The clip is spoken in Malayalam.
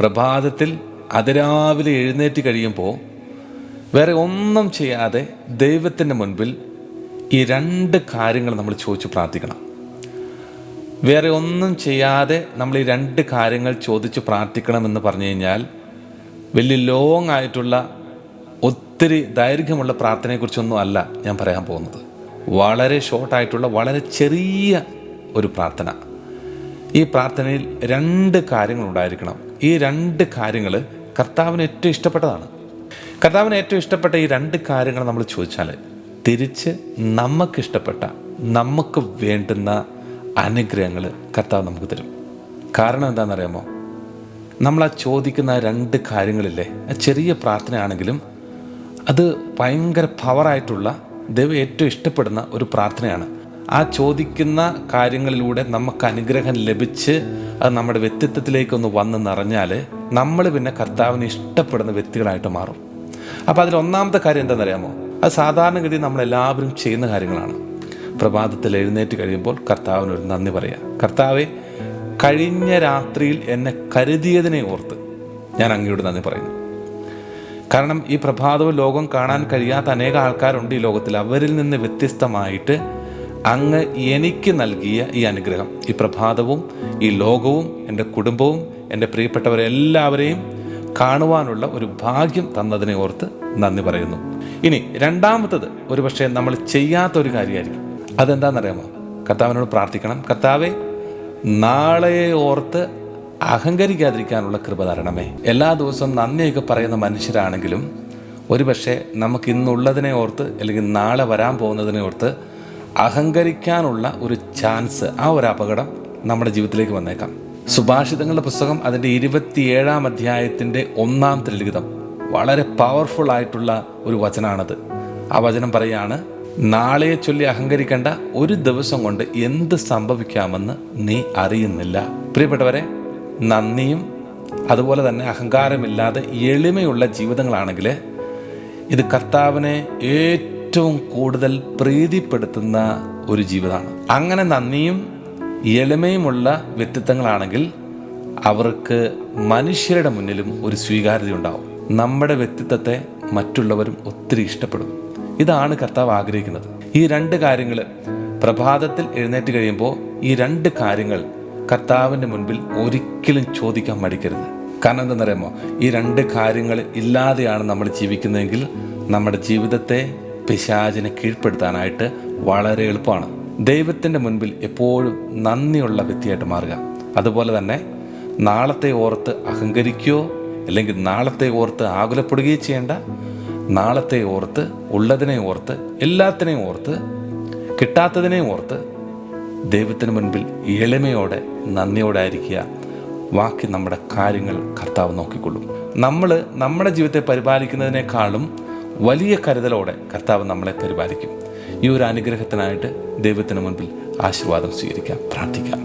പ്രഭാതത്തിൽ അതിരാവിലെ എഴുന്നേറ്റ് കഴിയുമ്പോൾ വേറെ ഒന്നും ചെയ്യാതെ ദൈവത്തിൻ്റെ മുൻപിൽ ഈ 2 കാര്യങ്ങൾ നമ്മൾ ചോദിച്ച് പ്രാർത്ഥിക്കണം. വേറെ ഒന്നും ചെയ്യാതെ നമ്മൾ ഈ 2 കാര്യങ്ങൾ ചോദിച്ച് പ്രാർത്ഥിക്കണമെന്ന് പറഞ്ഞു കഴിഞ്ഞാൽ വലിയ ലോങ് ആയിട്ടുള്ള ഒത്തിരി ദൈർഘ്യമുള്ള പ്രാർത്ഥനയെക്കുറിച്ചൊന്നും അല്ല ഞാൻ പറയാൻ പോകുന്നത്. വളരെ ഷോർട്ടായിട്ടുള്ള വളരെ ചെറിയ ഒരു പ്രാർത്ഥന. ഈ പ്രാർത്ഥനയിൽ 2 കാര്യങ്ങളുണ്ടായിരിക്കണം. ഈ 2 കാര്യങ്ങൾ കർത്താവിന് ഏറ്റവും ഇഷ്ടപ്പെട്ടതാണ്. കർത്താവിന് ഏറ്റവും ഇഷ്ടപ്പെട്ട ഈ 2 കാര്യങ്ങൾ നമ്മൾ ചോദിച്ചാൽ തിരിച്ച് നമുക്കിഷ്ടപ്പെട്ട നമുക്ക് വേണ്ടുന്ന അനുഗ്രഹങ്ങൾ കർത്താവ് നമുക്ക് തരും. കാരണം എന്താണെന്നറിയാമോ? നമ്മൾ ആ ചോദിക്കുന്ന 2 കാര്യങ്ങളില്ലേ, ചെറിയ പ്രാർത്ഥനയാണെങ്കിലും അത് ഭയങ്കര പവറായിട്ടുള്ള ദൈവം ഏറ്റവും ഇഷ്ടപ്പെടുന്ന ഒരു പ്രാർത്ഥനയാണ്. ആ ചോദിക്കുന്ന കാര്യങ്ങളിലൂടെ നമുക്ക് അനുഗ്രഹം ലഭിച്ച് അത് നമ്മുടെ വ്യക്തിത്വത്തിലേക്കൊന്ന് വന്ന് നിറഞ്ഞാൽ നമ്മൾ പിന്നെ കർത്താവിന് ഇഷ്ടപ്പെടുന്ന വ്യക്തികളായിട്ട് മാറും. അപ്പോൾ അതിൽ ഒന്നാമത്തെ കാര്യം എന്താണെന്നറിയാമോ? അത് സാധാരണഗതി നമ്മളെല്ലാവരും ചെയ്യുന്ന കാര്യങ്ങളാണ്. പ്രഭാതത്തിൽ എഴുന്നേറ്റ് കഴിയുമ്പോൾ കർത്താവിനൊരു നന്ദി പറയുക. കർത്താവെ, കഴിഞ്ഞ രാത്രിയിൽ എന്നെ കരുതിയതിനെ ഓർത്ത് ഞാൻ അങ്ങയോട് നന്ദി പറയുന്നു. കാരണം ഈ പ്രഭാതവും ലോകം കാണാൻ കഴിയാത്ത അനേക ആൾക്കാരുണ്ട് ഈ ലോകത്തിൽ. അവരിൽ നിന്ന് വ്യത്യസ്തമായിട്ട് അങ്ങ് എനിക്ക് നൽകിയ ഈ അനുഗ്രഹം, ഈ പ്രഭാതവും ഈ ലോകവും എൻ്റെ കുടുംബവും എൻ്റെ പ്രിയപ്പെട്ടവരെല്ലാവരെയും കാണുവാനുള്ള ഒരു ഭാഗ്യം തന്നതിനെ ഓർത്ത് നന്ദി പറയുന്നു. ഇനി രണ്ടാമത്തത് ഒരുപക്ഷെ നമ്മൾ ചെയ്യാത്തൊരു കാര്യമായിരിക്കും. അതെന്താണെന്നറിയാമോ? കർത്താവിനോട് പ്രാർത്ഥിക്കണം, കർത്താവെ, നാളെയെ ഓർത്ത് അഹങ്കരിക്കാതിരിക്കാനുള്ള കൃപ തരണമേ. എല്ലാ ദിവസവും നന്ദിയൊക്കെ പറയുന്ന മനുഷ്യരാണെങ്കിലും ഒരുപക്ഷെ നമുക്ക് ഇന്നുള്ളതിനെ ഓർത്ത് അല്ലെങ്കിൽ നാളെ വരാൻ പോകുന്നതിനെ ഓർത്ത് അഹങ്കരിക്കാനുള്ള ഒരു ചാൻസ്, ആ ഒരു അപകടം നമ്മുടെ ജീവിതത്തിലേക്ക് വന്നേക്കാം. സുഭാഷിതങ്ങളുടെ പുസ്തകം അതിൻ്റെ 27-ാം അധ്യായത്തിൻ്റെ 1-ാമത്തെ ലിഖിതം വളരെ പവർഫുൾ ആയിട്ടുള്ള ഒരു വചനമാണത്. ആ വചനം പറയാണ്, നാളെയെ ചൊല്ലി അഹങ്കരിക്കേണ്ട, ഒരു ദിവസം കൊണ്ട് എന്ത് സംഭവിക്കാമെന്ന് നീ അറിയുന്നില്ല. പ്രിയപ്പെട്ടവരെ, നന്ദിയും അതുപോലെ തന്നെ അഹങ്കാരമില്ലാതെ എളിമയുള്ള ജീവിതങ്ങളാണെങ്കിൽ ഇത് കർത്താവിനെ ഏറ്റവും കൂടുതൽ പ്രീതിപ്പെടുത്തുന്ന ഒരു ജീവിതമാണ്. അങ്ങനെ നന്ദിയും എളിമയുമുള്ള വ്യക്തിത്വങ്ങളാണെങ്കിൽ അവർക്ക് മനുഷ്യരുടെ മുന്നിലും ഒരു സ്വീകാര്യത ഉണ്ടാവും. നമ്മുടെ വ്യക്തിത്വത്തെ മറ്റുള്ളവരും ഒത്തിരി ഇഷ്ടപ്പെടും. ഇതാണ് കർത്താവ് ആഗ്രഹിക്കുന്നത്. ഈ 2 കാര്യങ്ങൾ പ്രഭാതത്തിൽ എഴുന്നേറ്റ് കഴിയുമ്പോൾ ഈ 2 കാര്യങ്ങൾ കർത്താവിൻ്റെ മുൻപിൽ ഒരിക്കലും ചോദിക്കാൻ മടിക്കരുത്. കാരണം എന്താണെന്നറിയാമോ? ഈ 2 കാര്യങ്ങൾ ഇല്ലാതെയാണ് നമ്മൾ ജീവിക്കുന്നതെങ്കിൽ നമ്മുടെ ജീവിതത്തെ പിശാചിനെ കീഴ്പ്പെടുത്താനായിട്ട് വളരെ എളുപ്പമാണ്. ദൈവത്തിൻ്റെ മുൻപിൽ എപ്പോഴും നന്ദിയുള്ള വ്യക്തിയായിട്ട് മാറുക. അതുപോലെ തന്നെ നാളത്തെ ഓർത്ത് അഹങ്കരിക്കുകയോ അല്ലെങ്കിൽ നാളത്തെ ഓർത്ത് ആകുലപ്പെടുകയോ ചെയ്യേണ്ട. നാളത്തെ ഓർത്ത്, ഉള്ളതിനെ ഓർത്ത്, എല്ലാത്തിനെയും ഓർത്ത്, കിട്ടാത്തതിനെ ഓർത്ത് ദൈവത്തിന് മുൻപിൽ എളിമയോടെ നന്ദിയോടെ ആയിരിക്കുക. ബാക്കി നമ്മുടെ കാര്യങ്ങൾ കർത്താവ് നോക്കിക്കൊള്ളും. നമ്മൾ നമ്മുടെ ജീവിതത്തെ പരിപാലിക്കുന്നതിനേക്കാളും വലിയ കരുതലോടെ കർത്താവ് നമ്മളെ പരിപാലിക്കും. ഈ ഒരു അനുഗ്രഹത്തിനായിട്ട് ദൈവത്തിന് മുൻപിൽ ആശീർവാദം സ്വീകരിക്കാം, പ്രാർത്ഥിക്കാം.